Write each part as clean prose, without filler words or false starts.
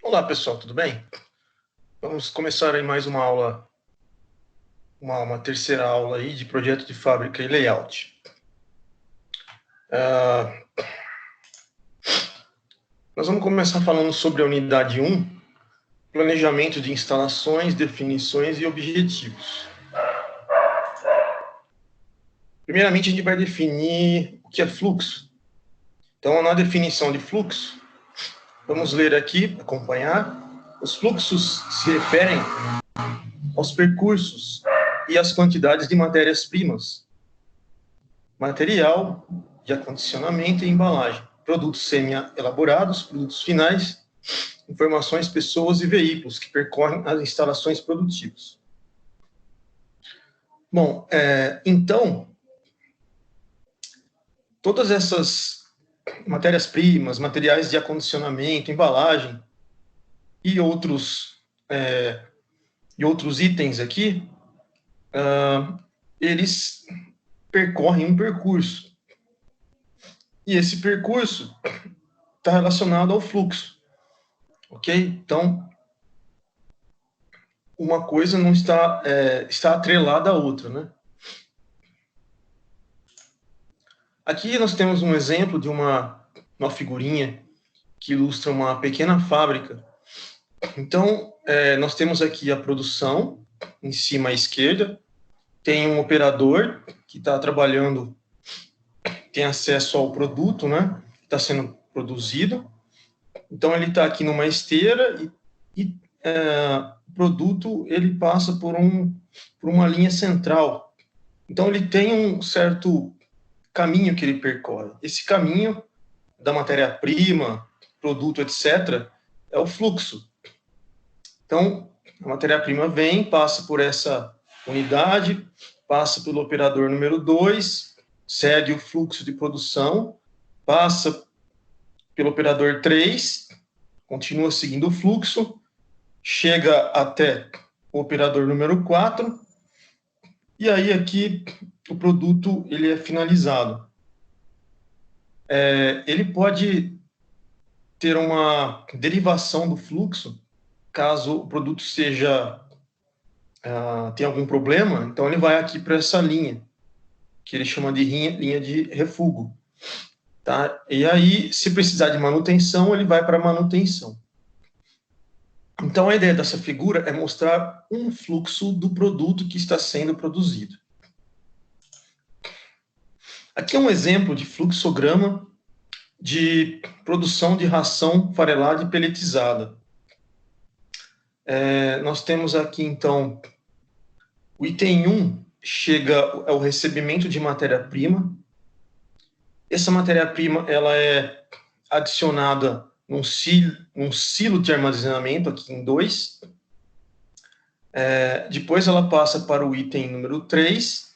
Olá, pessoal, tudo bem? Vamos começar aí mais uma aula, uma terceira aula aí de projeto de fábrica e layout. Nós vamos começar falando sobre a unidade 1, planejamento de instalações, definições e objetivos. Primeiramente, a gente vai definir o que é fluxo. Então, na definição de fluxo, vamos ler aqui, acompanhar. Os fluxos se referem aos percursos e às quantidades de matérias-primas, material de acondicionamento e embalagem, produtos semi-elaborados, produtos finais, informações, pessoas e veículos que percorrem as instalações produtivas. Bom, então, todas essas matérias-primas, materiais de acondicionamento, embalagem e outros itens aqui, eles percorrem um percurso. E esse percurso está relacionado ao fluxo. Ok? Então, uma coisa não está, está atrelada à outra, né? Aqui nós temos um exemplo de uma figurinha que ilustra uma pequena fábrica. Então, nós temos aqui a produção, em cima à esquerda, tem um operador que está trabalhando, tem acesso ao produto, né? Que está sendo produzido. Então, ele está aqui numa esteira e o produto ele passa por uma linha central. Então, ele tem um certo caminho que ele percorre. Esse caminho da matéria-prima, produto, etc., é o fluxo. Então, a matéria-prima vem, passa por essa unidade, passa pelo operador número 2, segue o fluxo de produção, passa pelo operador 3, continua seguindo o fluxo, chega até o operador número 4, e aí aqui o produto ele é finalizado. Ele pode ter uma derivação do fluxo, caso o produto tenha algum problema, então ele vai aqui para essa linha, que ele chama de linha de refúgio. Tá? E aí, se precisar de manutenção, ele vai para manutenção. Então, a ideia dessa figura é mostrar um fluxo do produto que está sendo produzido. Aqui é um exemplo de fluxograma de produção de ração farelada e peletizada. Nós temos aqui, então, o item 1 chega ao recebimento de matéria-prima. Essa matéria-prima ela é adicionada num silo de armazenamento, aqui em 2. Depois ela passa para o item número 3.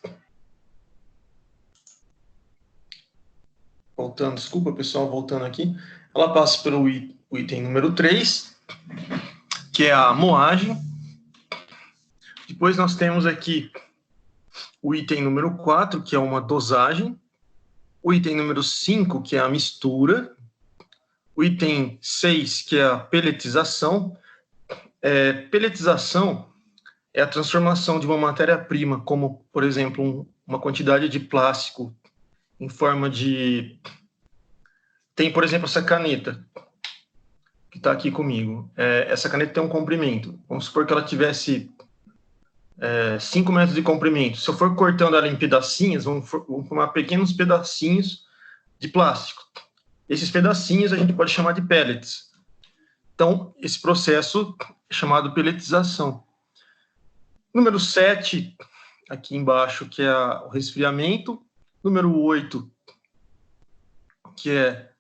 Desculpa, pessoal, voltando aqui. Ela passa pelo item número 3, que é a moagem. Depois nós temos aqui o item número 4, que é uma dosagem. O item número 5, que é a mistura. O item 6, que é a peletização. Peletização é a transformação de uma matéria-prima, como, por exemplo, uma quantidade de plástico em forma de... Tem, por exemplo, essa caneta, que está aqui comigo. Essa caneta tem um comprimento. Vamos supor que ela tivesse 5 metros de comprimento. Se eu for cortando ela em pedacinhos, vamos formar pequenos pedacinhos de plástico. Esses pedacinhos a gente pode chamar de pellets. Então, esse processo é chamado pelletização. Número 7, aqui embaixo, que é o resfriamento. Número 8, que é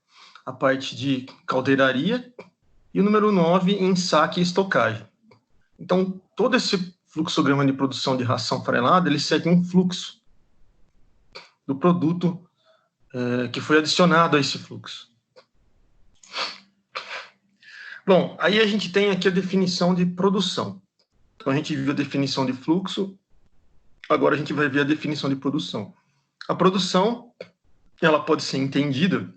a parte de caldeiraria. E o número 9, ensaque e estocagem. Então, todo esse fluxograma de produção de ração farelada, ele segue um fluxo do produto que foi adicionado a esse fluxo. Bom, aí a gente tem aqui a definição de produção. Então, a gente viu a definição de fluxo, agora a gente vai ver a definição de produção. A produção, ela pode ser entendida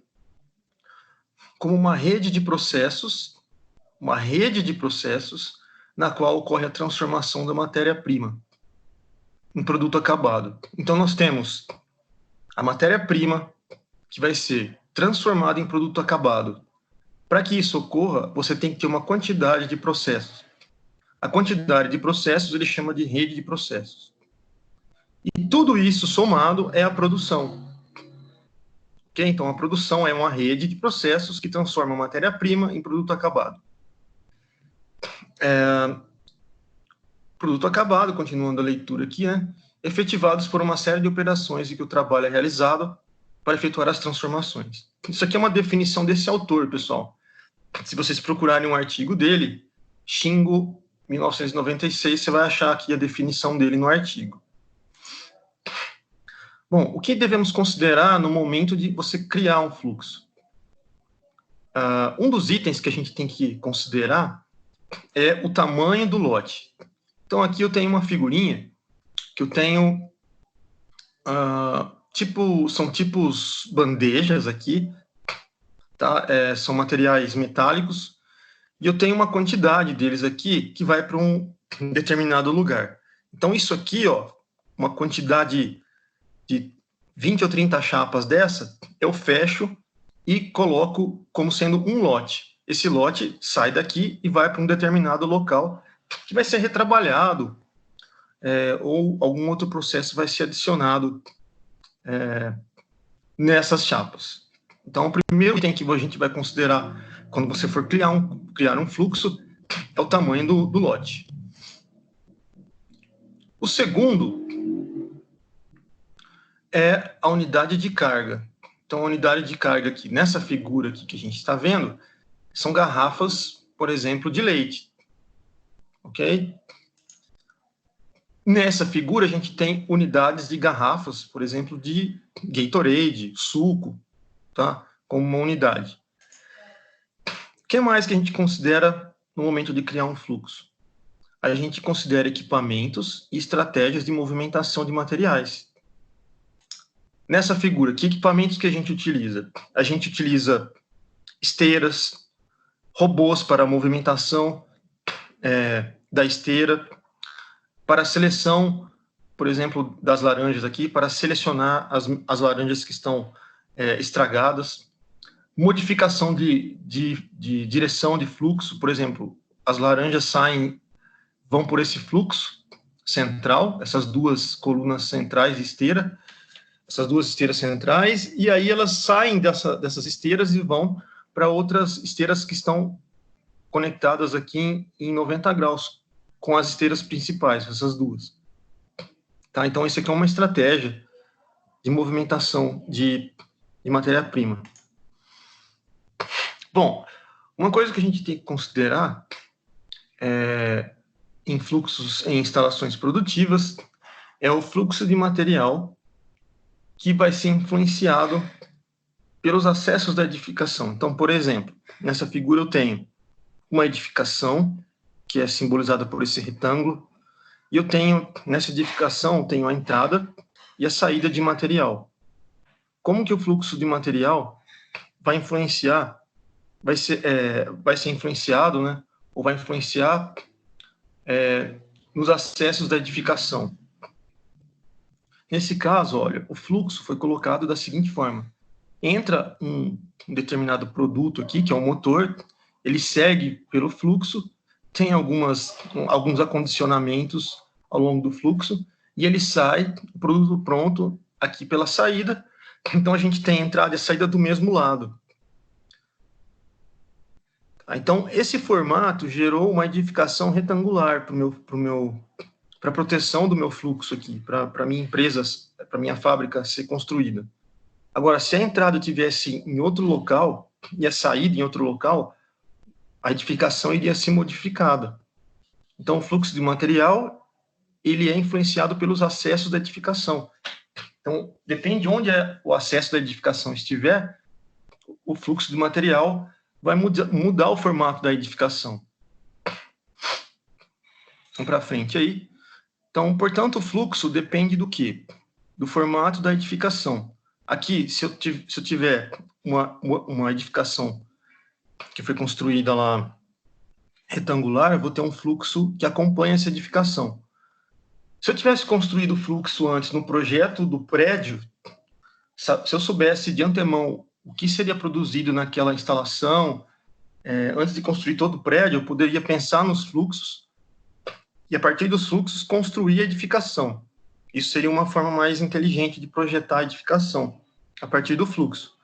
como uma rede de processos uma rede de processos na qual ocorre a transformação da matéria-prima em produto acabado. Então, nós temos a matéria-prima que vai ser transformada em produto acabado. Para que isso ocorra, você tem que ter uma quantidade de processos. A quantidade de processos ele chama de rede de processos. E tudo isso somado é a produção. Okay? Então, a produção é uma rede de processos que transforma a matéria-prima em produto acabado. Produto acabado, continuando a leitura aqui, né? Efetivados por uma série de operações em que o trabalho é realizado para efetuar as transformações. Isso aqui é uma definição desse autor, pessoal. Se vocês procurarem um artigo dele, Shingo, 1996, você vai achar aqui a definição dele no artigo. Bom, o que devemos considerar no momento de você criar um fluxo? Um dos itens que a gente tem que considerar é o tamanho do lote. Então, aqui eu tenho uma figurinha que eu tenho, são tipos bandejas aqui, tá? São materiais metálicos, e eu tenho uma quantidade deles aqui que vai para um determinado lugar. Então, isso aqui, ó, uma quantidade de 20 ou 30 chapas dessa, eu fecho e coloco como sendo um lote. Esse lote sai daqui e vai para um determinado local que vai ser retrabalhado, ou algum outro processo vai ser adicionado nessas chapas. Então, o primeiro item que a gente vai considerar quando você for criar um fluxo é o tamanho do lote. O segundo é a unidade de carga. Então, a unidade de carga aqui, nessa figura aqui que a gente está vendo, são garrafas, por exemplo, de leite. Ok? Nessa figura, a gente tem unidades de garrafas, por exemplo, de Gatorade, suco, tá? Como uma unidade. O que mais que a gente considera no momento de criar um fluxo? A gente considera equipamentos e estratégias de movimentação de materiais. Nessa figura, que equipamentos que a gente utiliza? A gente utiliza esteiras, robôs para a movimentação da esteira, para a seleção, por exemplo, das laranjas aqui, para selecionar as laranjas que estão estragadas, modificação de direção de fluxo, por exemplo, as laranjas vão por esse fluxo central, essas duas colunas centrais de esteira, essas duas esteiras centrais, e aí elas saem dessas esteiras e vão para outras esteiras que estão conectadas aqui em 90 graus, com as esteiras principais, essas duas. Tá? Então, isso aqui é uma estratégia de movimentação de matéria-prima. Bom, uma coisa que a gente tem que considerar em fluxos, em instalações produtivas, é o fluxo de material que vai ser influenciado pelos acessos da edificação. Então, por exemplo, nessa figura eu tenho uma edificação, que é simbolizada por esse retângulo, e eu tenho, nessa edificação, tenho a entrada e a saída de material. Como que o fluxo de material vai influenciar, vai ser influenciado, né, ou vai influenciar nos acessos da edificação? Nesse caso, olha, o fluxo foi colocado da seguinte forma: entra um determinado produto aqui, que é o motor, ele segue pelo fluxo, tem alguns acondicionamentos ao longo do fluxo, e ele sai, o produto pronto, aqui pela saída. Então, a gente tem a entrada e a saída do mesmo lado. Então, esse formato gerou uma edificação retangular para a proteção do meu fluxo aqui, para a minha empresa, para a minha fábrica ser construída. Agora, se a entrada tivesse em outro local e a saída em outro local, a edificação iria ser modificada. Então, o fluxo de material, ele é influenciado pelos acessos da edificação. Então, depende de onde o acesso da edificação estiver, o fluxo de material vai mudar o formato da edificação. Vamos para frente aí. Então, portanto, o fluxo depende do quê? Do formato da edificação. Aqui, se eu tiver uma edificação que foi construída lá retangular, eu vou ter um fluxo que acompanha essa edificação. Se eu tivesse construído o fluxo antes no projeto do prédio, se eu soubesse de antemão o que seria produzido naquela instalação, antes de construir todo o prédio, eu poderia pensar nos fluxos e, a partir dos fluxos, construir a edificação. Isso seria uma forma mais inteligente de projetar a edificação, a partir do fluxo.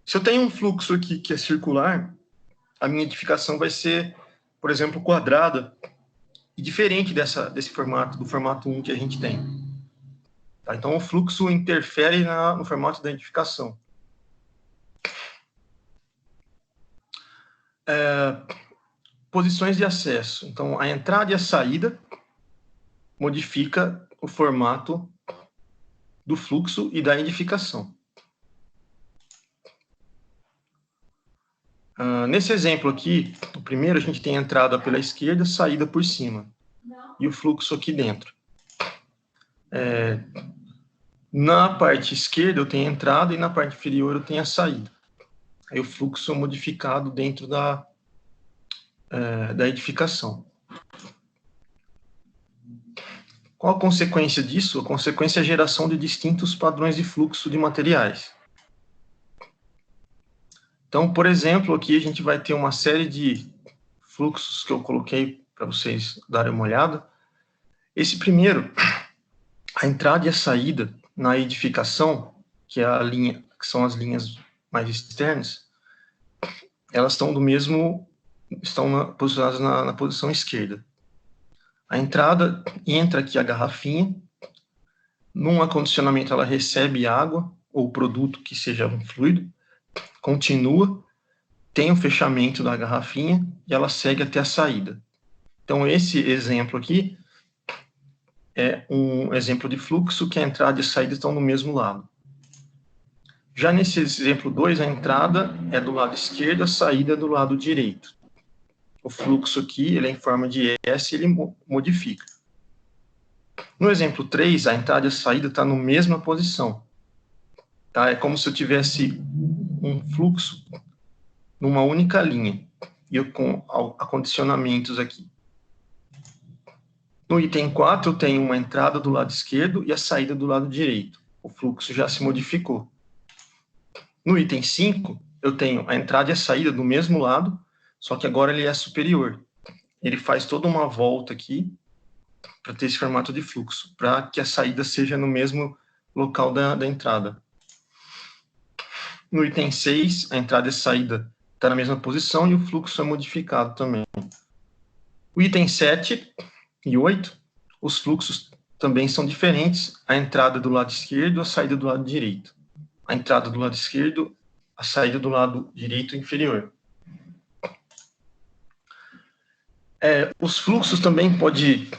Se eu tenho um fluxo aqui que é circular, a minha edificação vai ser, por exemplo, quadrada, e diferente desse formato, do formato 1 que a gente tem. Tá? Então, o fluxo interfere no formato da edificação. Posições de acesso. Então, a entrada e a saída modifica o formato do fluxo e da edificação. Nesse exemplo aqui, o primeiro a gente tem a entrada pela esquerda, saída por cima, e o fluxo aqui dentro. Na parte esquerda eu tenho a entrada e na parte inferior eu tenho a saída. Aí o fluxo é modificado dentro da edificação. Qual a consequência disso? A consequência é a geração de distintos padrões de fluxo de materiais. Então, por exemplo, aqui a gente vai ter uma série de fluxos que eu coloquei para vocês darem uma olhada. Esse primeiro, a entrada e a saída na edificação, que são as linhas mais externas, elas estão posicionadas na posição esquerda. A entrada entra aqui a garrafinha, num acondicionamento ela recebe água ou produto que seja um fluido, continua, tem o fechamento da garrafinha e ela segue até a saída. Então, esse exemplo aqui é um exemplo de fluxo que a entrada e a saída estão no mesmo lado. Já nesse exemplo 2, a entrada é do lado esquerdo, a saída é do lado direito. O fluxo aqui ele é em forma de S, ele modifica. No exemplo 3, a entrada e a saída estão na mesma posição. Tá? É como se eu tivesse um fluxo numa única linha, e eu com acondicionamentos aqui. No item 4, eu tenho uma entrada do lado esquerdo e a saída do lado direito. O fluxo já se modificou. No item 5, eu tenho a entrada e a saída do mesmo lado, só que agora ele é superior. Ele faz toda uma volta aqui para ter esse formato de fluxo, para que a saída seja no mesmo local da entrada. No item 6, a entrada e a saída está na mesma posição e o fluxo é modificado também. O item 7 e 8, os fluxos também são diferentes. A entrada do lado esquerdo, a saída do lado direito. A entrada do lado esquerdo, a saída do lado direito inferior. Os fluxos também podem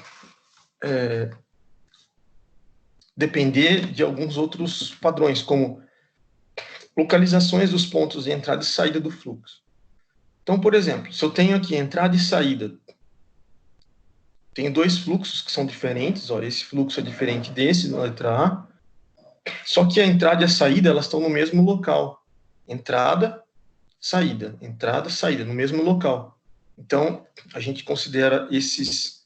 depender de alguns outros padrões, como localizações dos pontos de entrada e saída do fluxo. Então, por exemplo, se eu tenho aqui entrada e saída, tenho dois fluxos que são diferentes, olha, esse fluxo é diferente desse, na letra A, só que a entrada e a saída, elas estão no mesmo local. Entrada, saída, no mesmo local. Então, a gente considera esse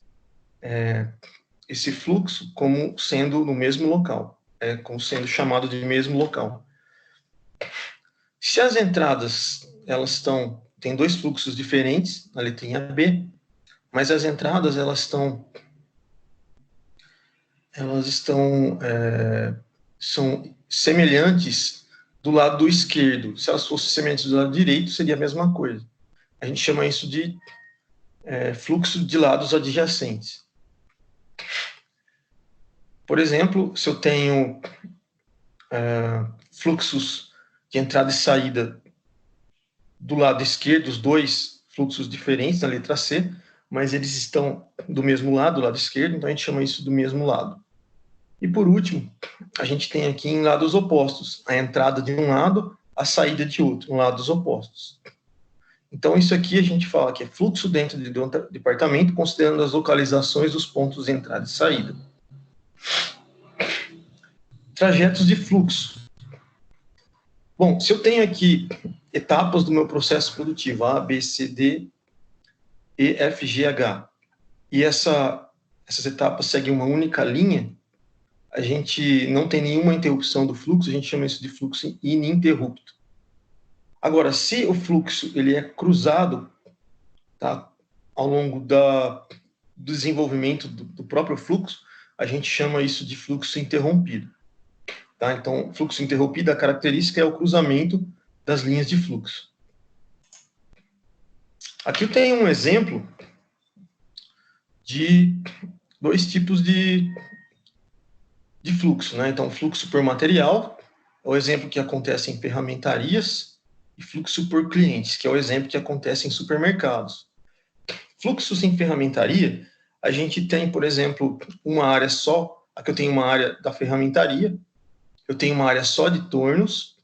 fluxo como sendo no mesmo local, como sendo chamado de mesmo local. Se as entradas, têm dois fluxos diferentes, na letrinha B, mas as entradas, elas são semelhantes do lado esquerdo. Se elas fossem semelhantes do lado direito, seria a mesma coisa. A gente chama isso de fluxo de lados adjacentes. Por exemplo, se eu tenho fluxos de entrada e saída do lado esquerdo, os dois fluxos diferentes na letra C, mas eles estão do mesmo lado, do lado esquerdo, então a gente chama isso do mesmo lado. E por último, a gente tem aqui em lados opostos, a entrada de um lado, a saída de outro, em lados opostos. Então isso aqui a gente fala que é fluxo dentro de um departamento, considerando as localizações dos pontos de entrada e saída. Trajetos de fluxo. Bom, se eu tenho aqui etapas do meu processo produtivo, A, B, C, D, E, F, G, H. E essas etapas seguem uma única linha, a gente não tem nenhuma interrupção do fluxo, a gente chama isso de fluxo ininterrupto. Agora, se o fluxo ele é cruzado, tá, ao longo do desenvolvimento do próprio fluxo, a gente chama isso de fluxo interrompido. Tá? Então, fluxo interrompido, a característica é o cruzamento das linhas de fluxo. Aqui eu tenho um exemplo de dois tipos de fluxo, né? Então, fluxo por material é o exemplo que acontece em ferramentarias, e fluxo por clientes, que é o exemplo que acontece em supermercados. Fluxos em ferramentaria, a gente tem, por exemplo, uma área só, aqui eu tenho uma área da ferramentaria, eu tenho uma área só de tornos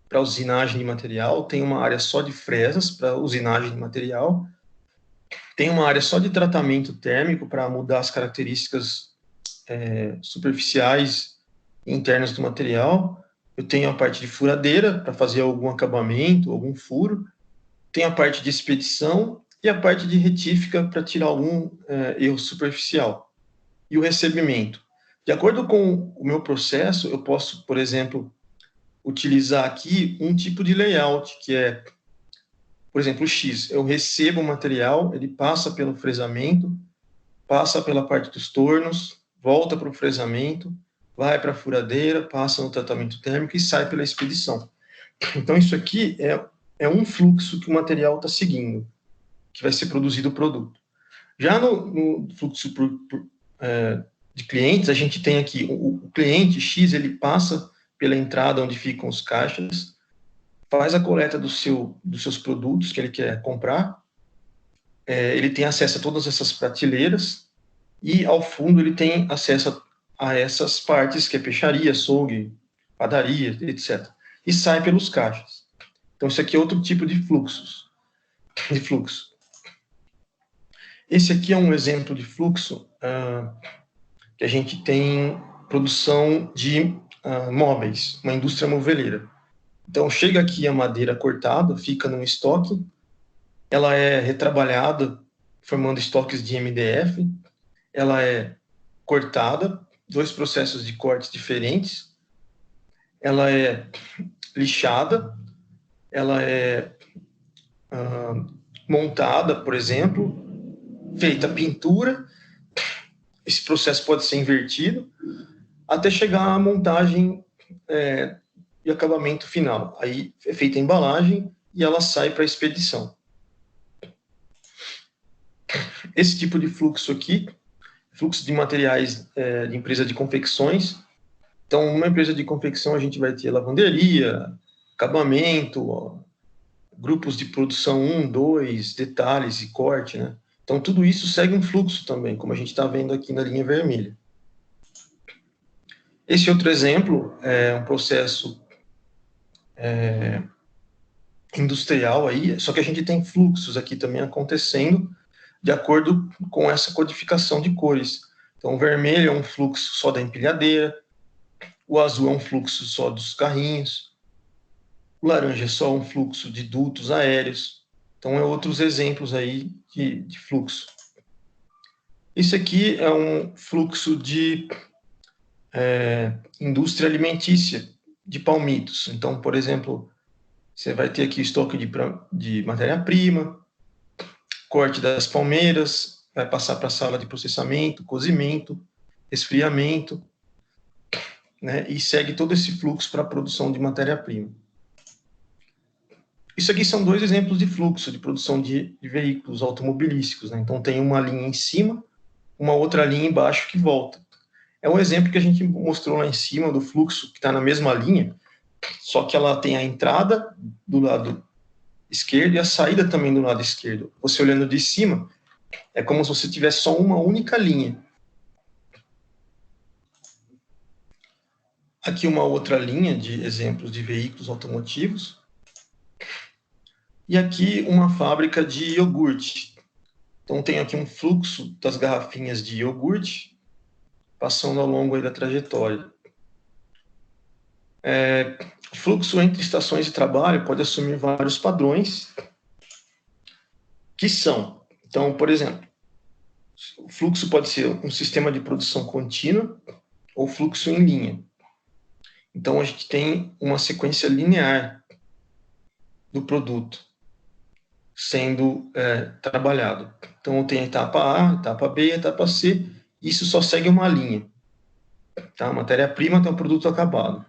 para usinagem de material, tenho uma área só de fresas para usinagem de material, tenho uma área só de tratamento térmico para mudar as características superficiais e internas do material, eu tenho a parte de furadeira para fazer algum acabamento, algum furo, tenho a parte de expedição e a parte de retífica para tirar algum erro superficial. E o recebimento. De acordo com o meu processo, eu posso, por exemplo, utilizar aqui um tipo de layout, que é, por exemplo, o X. Eu recebo o material, ele passa pelo fresamento, passa pela parte dos tornos, volta para o fresamento, vai para a furadeira, passa no tratamento térmico e sai pela expedição. Então, isso aqui é um fluxo que o material está seguindo, que vai ser produzido o produto. Já no fluxo de clientes, a gente tem aqui o cliente X, ele passa pela entrada onde ficam os caixas, faz a coleta dos seus produtos que ele quer comprar, ele tem acesso a todas essas prateleiras, e ao fundo ele tem acesso a essas partes, que é peixaria, açougue, padaria, etc. E sai pelos caixas. Então, isso aqui é outro tipo de fluxo. Esse aqui é um exemplo de fluxo que a gente tem produção de móveis, uma indústria moveleira. Então, chega aqui a madeira cortada, fica num estoque, ela é retrabalhada, formando estoques de MDF, ela é cortada, dois processos de cortes diferentes, ela é lixada, ela é montada, por exemplo, feita pintura, esse processo pode ser invertido, até chegar à montagem e acabamento final. Aí é feita a embalagem e ela sai para a expedição. Esse tipo de fluxo aqui, fluxo de materiais de empresa de confecções. Então, numa empresa de confecção, a gente vai ter lavanderia, acabamento, grupos de produção 1, 2, detalhes e corte, né? Então, tudo isso segue um fluxo também, como a gente está vendo aqui na linha vermelha. Esse outro exemplo é um processo industrial aí, só que a gente tem fluxos aqui também acontecendo de acordo com essa codificação de cores. Então, o vermelho é um fluxo só da empilhadeira, o azul é um fluxo só dos carrinhos, o laranja é só um fluxo de dutos aéreos. Então, é outros exemplos aí de fluxo. Isso aqui é um fluxo de indústria alimentícia de palmitos. Então, por exemplo, você vai ter aqui estoque de matéria-prima, corte das palmeiras, vai passar para a sala de processamento, cozimento, esfriamento, né, e segue todo esse fluxo para a produção de matéria-prima. Isso aqui são dois exemplos de fluxo de produção de veículos automobilísticos, né? Então, tem uma linha em cima, uma outra linha embaixo que volta. É um exemplo que a gente mostrou lá em cima do fluxo que está na mesma linha, só que ela tem a entrada do lado esquerdo e a saída também do lado esquerdo. Você olhando de cima, é como se você tivesse só uma única linha. Aqui uma outra linha de exemplos de veículos automotivos. E aqui uma fábrica de iogurte. Então tem aqui um fluxo das garrafinhas de iogurte, passando ao longo aí da trajetória. O fluxo entre estações de trabalho pode assumir vários padrões, que são Então, por exemplo, o fluxo pode ser um sistema de produção contínua ou fluxo em linha. Então, a gente tem uma sequência linear do produto sendo trabalhado. Então, eu tenho a etapa A, a etapa B e a etapa C. Isso só segue uma linha. Tá? Matéria-prima até o produto acabado.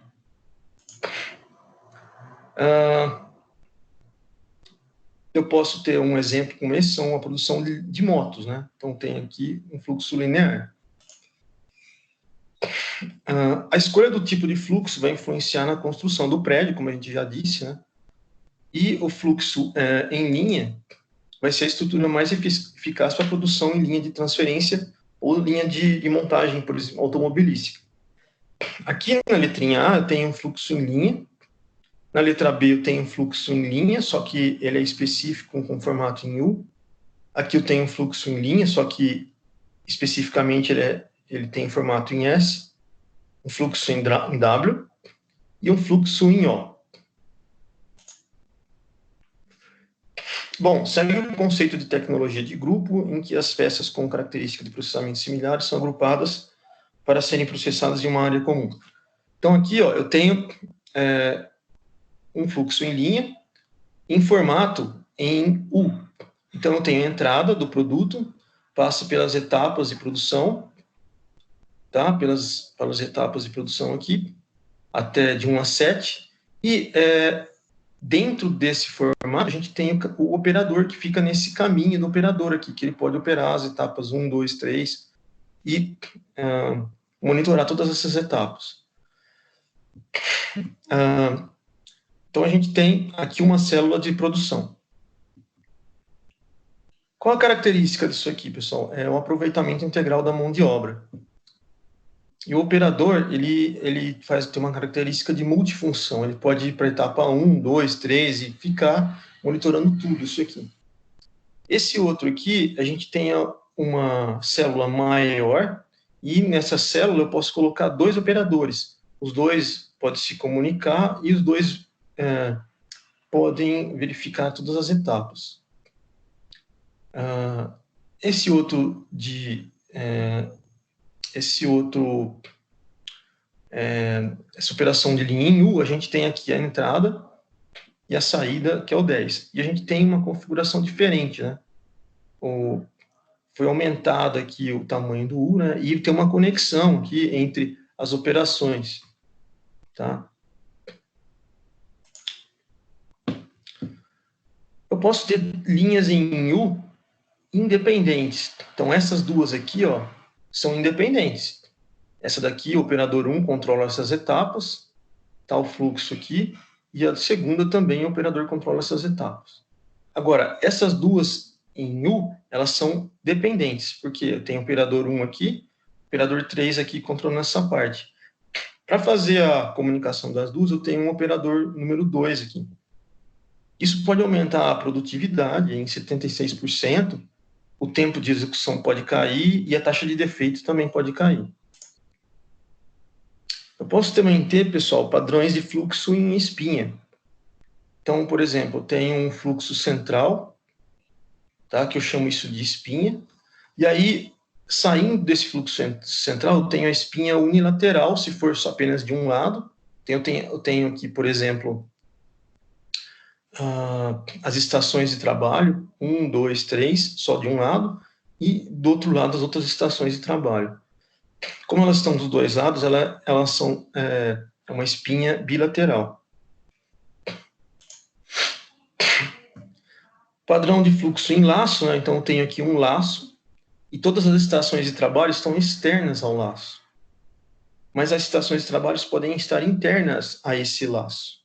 Eu posso ter um exemplo como esse, são a produção de motos, né? Então, tem aqui um fluxo linear. A escolha do tipo de fluxo vai influenciar na construção do prédio, como a gente já disse, né? E o fluxo em linha vai ser a estrutura mais eficaz para a produção em linha de transferência ou linha de montagem, por exemplo, automobilística. Aqui na letrinha A eu tenho um fluxo em linha, na letra B eu tenho um fluxo em linha, só que ele é específico com formato em U. Aqui eu tenho um fluxo em linha, só que especificamente ele tem formato em S, um fluxo em W e um fluxo em O. Bom, segue o conceito de tecnologia de grupo, em que as peças com características de processamento similares são agrupadas para serem processadas em uma área comum. Então, aqui eu tenho um fluxo em linha, em formato em U. Então, eu tenho a entrada do produto, passa pelas etapas de produção, tá? Pelas etapas de produção aqui, até de 1 a 7, e dentro desse formato, a gente tem o operador que fica nesse caminho do operador aqui, que ele pode operar as etapas 1, 2, 3 e monitorar todas essas etapas. Então, a gente tem aqui uma célula de produção. Qual a característica disso aqui, pessoal? É o aproveitamento integral da mão de obra. E o operador, ele tem uma característica de multifunção. Ele pode ir para a etapa 1, 2, 3 e ficar monitorando tudo isso aqui. Esse outro aqui, a gente tem uma célula maior e nessa célula eu posso colocar 2 operadores. Os dois podem se comunicar e os dois podem verificar todas as etapas. Essa operação de linha em U, a gente tem aqui a entrada e a saída, que é o 10. E a gente tem uma configuração diferente, né? Foi aumentado aqui o tamanho do U, né? E tem uma conexão aqui entre as operações, tá? Eu posso ter linhas em U independentes. Então, essas duas aqui, são independentes. Essa daqui, o operador 1 controla essas etapas, tá o fluxo aqui, e a segunda também, o operador controla essas etapas. Agora, essas duas em U, elas são dependentes, porque eu tenho o operador 1 aqui, operador 3 aqui controlando essa parte. Para fazer a comunicação das duas, eu tenho um operador número 2 aqui. Isso pode aumentar a produtividade em 76%, o tempo de execução pode cair e a taxa de defeito também pode cair. Eu posso também ter, pessoal, padrões de fluxo em espinha. Então, por exemplo, eu tenho um fluxo central, tá, que eu chamo isso de espinha, e aí, saindo desse fluxo central, eu tenho a espinha unilateral, se for só apenas de um lado. Eu tenho aqui, por exemplo, as estações de trabalho, 1, 2, 3, só de um lado, e do outro lado as outras estações de trabalho. Como elas estão dos dois lados, elas são uma espinha bilateral. Padrão de fluxo em laço, né? Então eu tenho aqui um laço, e todas as estações de trabalho estão externas ao laço. Mas as estações de trabalho podem estar internas a esse laço.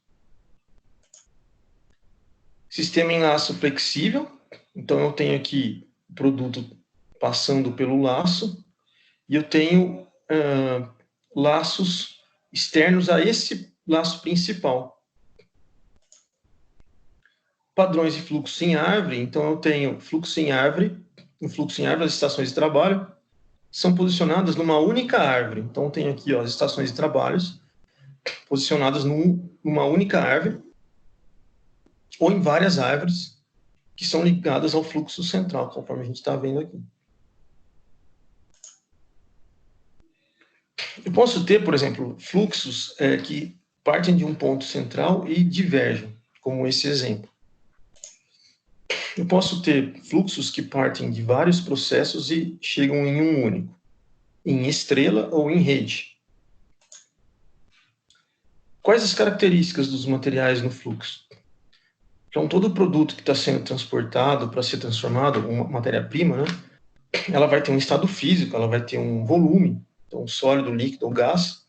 Sistema em laço flexível. Então, eu tenho aqui o produto passando pelo laço e eu tenho laços externos a esse laço principal. Padrões de fluxo em árvore. Então, eu tenho fluxo em árvore. No fluxo em árvore, as estações de trabalho são posicionadas numa única árvore. Então, eu tenho aqui as estações de trabalho posicionadas numa única árvore ou em várias árvores, que são ligadas ao fluxo central, conforme a gente está vendo aqui. Eu posso ter, por exemplo, fluxos que partem de um ponto central e divergem, como esse exemplo. Eu posso ter fluxos que partem de vários processos e chegam em um único, em estrela ou em rede. Quais as características dos materiais no fluxo? Então, todo produto que está sendo transportado para ser transformado, uma matéria-prima, né, ela vai ter um estado físico, ela vai ter um volume, então sólido, líquido ou gás,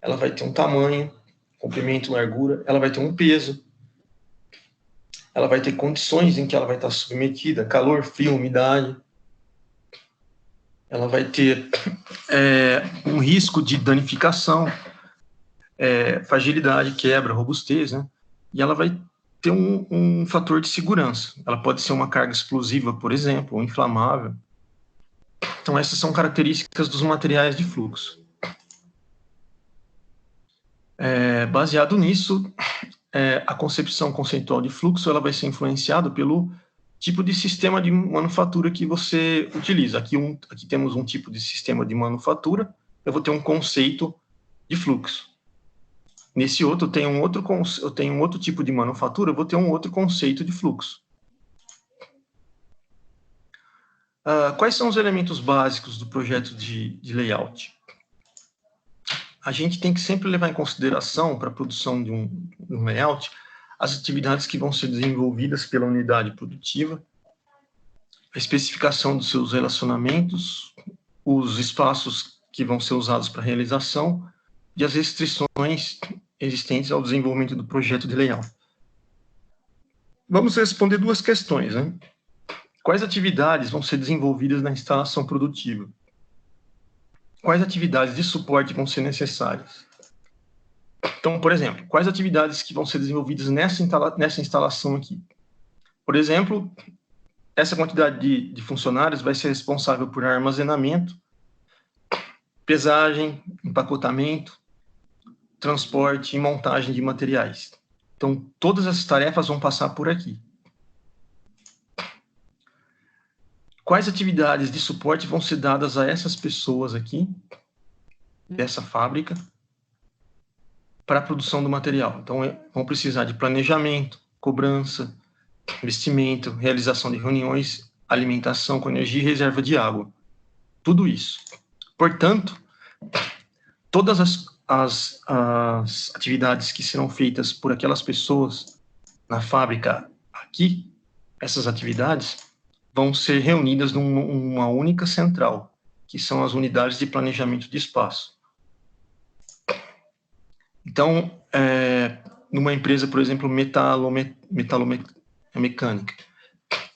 ela vai ter um tamanho, comprimento, largura, ela vai ter um peso, ela vai ter condições em que ela vai estar submetida, calor, frio, umidade, ela vai ter um risco de danificação, fragilidade, quebra, robustez, né? E ela vai ter um fator de segurança. Ela pode ser uma carga explosiva, por exemplo, ou inflamável. Então, essas são características dos materiais de fluxo. Baseado nisso, a concepção conceitual de fluxo ela vai ser influenciada pelo tipo de sistema de manufatura que você utiliza. Aqui temos um tipo de sistema de manufatura, eu vou ter um conceito de fluxo. Nesse outro, eu tenho um outro tipo de manufatura, eu vou ter um outro conceito de fluxo. Quais são os elementos básicos do projeto de layout? A gente tem que sempre levar em consideração, para a produção de um layout, as atividades que vão ser desenvolvidas pela unidade produtiva, a especificação dos seus relacionamentos, os espaços que vão ser usados para a realização e as restrições existentes ao desenvolvimento do projeto de layout. Vamos responder duas questões, né? Quais atividades vão ser desenvolvidas na instalação produtiva? Quais atividades de suporte vão ser necessárias? Então, por exemplo, quais atividades que vão ser desenvolvidas nessa instalação aqui? Por exemplo, essa quantidade de funcionários vai ser responsável por armazenamento, pesagem, empacotamento, transporte e montagem de materiais. Então, todas essas tarefas vão passar por aqui. Quais atividades de suporte vão ser dadas a essas pessoas aqui, dessa fábrica, para a produção do material? Então, vão precisar de planejamento, cobrança, investimento, realização de reuniões, alimentação com energia e reserva de água. Tudo isso. Portanto, todas as atividades que serão feitas por aquelas pessoas na fábrica aqui, essas atividades vão ser reunidas numa única central, que são as unidades de planejamento de espaço. Então, numa empresa, por exemplo, metalomecânica,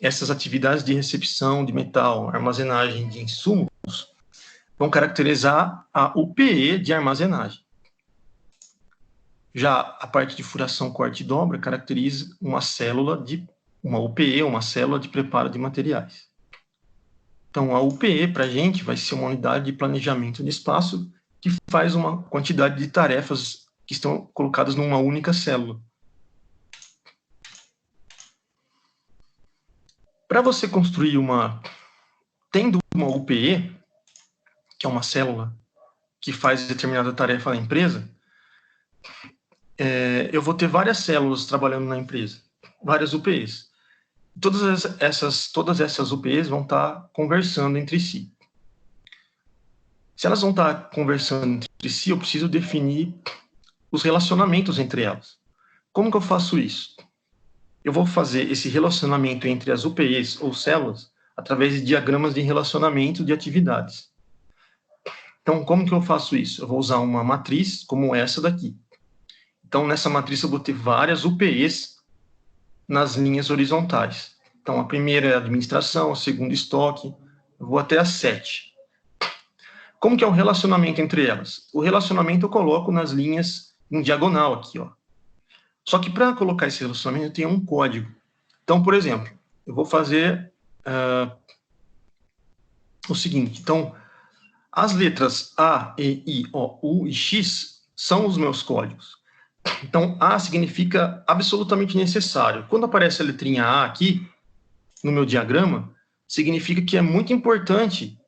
essas atividades de recepção de metal, armazenagem de insumos, vão caracterizar a UPE de armazenagem. Já a parte de furação, corte e dobra caracteriza uma UPE, uma célula de preparo de materiais. Então, a UPE, para a gente, vai ser uma unidade de planejamento de espaço que faz uma quantidade de tarefas que estão colocadas numa única célula. Para você construir tendo uma UPE, que é uma célula que faz determinada tarefa na empresa, eu vou ter várias células trabalhando na empresa, várias UPEs. Todas essas UPEs vão estar conversando entre si. Se elas vão estar conversando entre si, eu preciso definir os relacionamentos entre elas. Como que eu faço isso? Eu vou fazer esse relacionamento entre as UPEs ou células através de diagramas de relacionamento de atividades. Então, como que eu faço isso? Eu vou usar uma matriz como essa daqui. Então, nessa matriz eu vou ter várias UPEs nas linhas horizontais. Então, a primeira é a administração, a segunda estoque, eu vou até a 7. Como que é o relacionamento entre elas? O relacionamento eu coloco nas linhas em diagonal aqui, ó. Só que para colocar esse relacionamento eu tenho um código. Então, por exemplo, eu vou fazer o seguinte. Então, as letras A, E, I, O, U e X são os meus códigos. Então, A significa absolutamente necessário. Quando aparece a letrinha A aqui, no meu diagrama, significa que é muito importante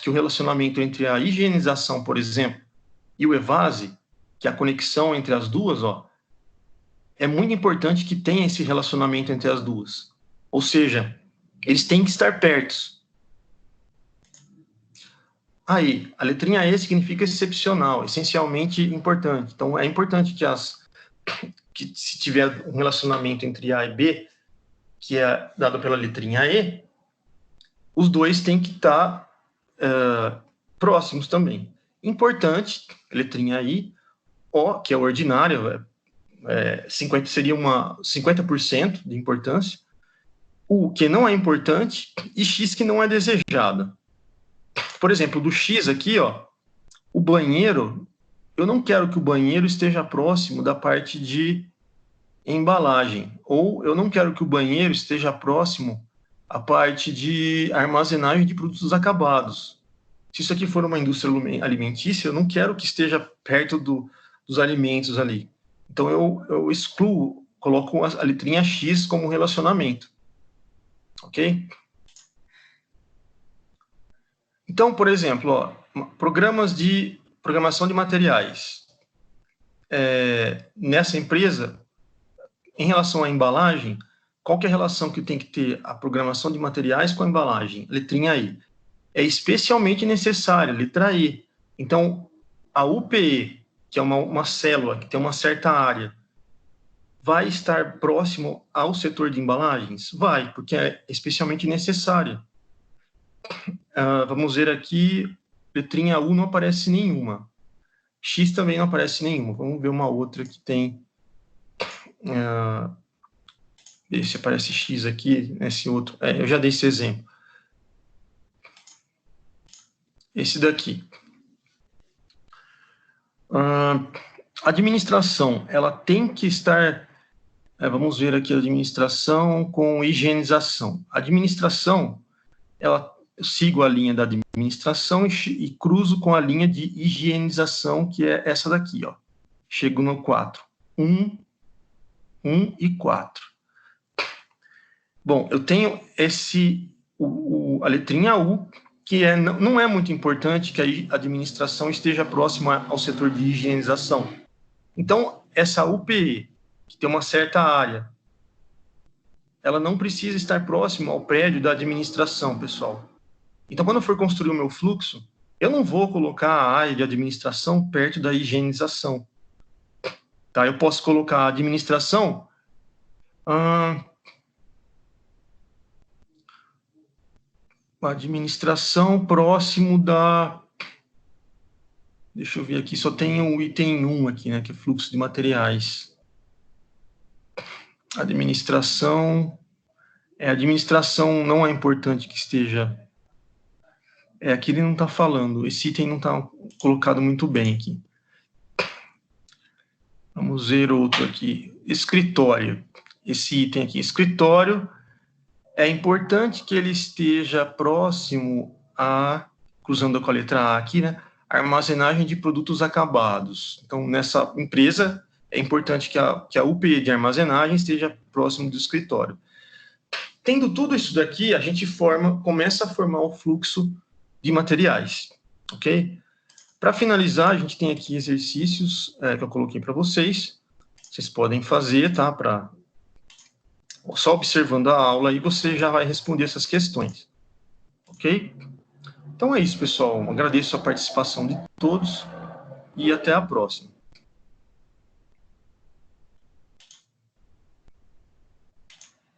que o relacionamento entre a higienização, por exemplo, e o evase, que é a conexão entre as duas, ó, é muito importante que tenha esse relacionamento entre as duas. Ou seja, eles têm que estar perto. Aí, a letrinha E significa excepcional, essencialmente importante. Então, é importante que se tiver um relacionamento entre A e B, que é dado pela letrinha E, os dois têm que estar próximos também. Importante, letrinha I, O, que é o ordinário, 50, seria 50% de importância, U, que não é importante, e X, que não é desejada. Por exemplo, do X aqui, ó, o banheiro, eu não quero que o banheiro esteja próximo da parte de embalagem, ou eu não quero que o banheiro esteja próximo à parte de armazenagem de produtos acabados. Se isso aqui for uma indústria alimentícia, eu não quero que esteja perto dos alimentos ali. Então, eu excluo, coloco a letrinha X como relacionamento. Ok? Então, por exemplo, ó, programas de programação de materiais. Nessa empresa, em relação à embalagem, qual que é a relação que tem que ter a programação de materiais com a embalagem? Letrinha I. É especialmente necessária, letra E. Então, a UPE, que é uma célula que tem uma certa área, vai estar próximo ao setor de embalagens? Vai, porque é especialmente necessária. Vamos ver aqui, letrinha U não aparece nenhuma. X também não aparece nenhuma. Vamos ver uma outra que tem... ver se aparece X aqui, nesse outro. Eu já dei esse exemplo. Esse daqui. Administração, ela tem que estar... vamos ver aqui a administração com higienização. Administração, eu sigo a linha da administração e cruzo com a linha de higienização, que é essa daqui, ó. Chego no 4. 1 e 4. Bom, eu tenho a letrinha U, que não é muito importante que a administração esteja próxima ao setor de higienização. Então, essa UPE, que tem uma certa área, ela não precisa estar próxima ao prédio da administração, pessoal. Então, quando eu for construir o meu fluxo, eu não vou colocar a área de administração perto da higienização. Tá? Eu posso colocar a administração... administração próximo da... Deixa eu ver aqui, só tem o item 1 aqui, né, que é fluxo de materiais. Administração... administração não é importante que esteja... aqui ele não está falando, esse item não está colocado muito bem aqui. Vamos ver outro aqui. Escritório. Esse item aqui, escritório, é importante que ele esteja próximo cruzando com a letra A aqui, né? Armazenagem de produtos acabados. Então, nessa empresa, é importante que a UPE de armazenagem esteja próximo do escritório. Tendo tudo isso daqui, a gente começa a formar o fluxo de materiais, ok? Para finalizar, a gente tem aqui exercícios que eu coloquei para vocês. Vocês podem fazer, tá? Só observando a aula aí, você já vai responder essas questões, ok? Então é isso, pessoal. Agradeço a participação de todos e até a próxima.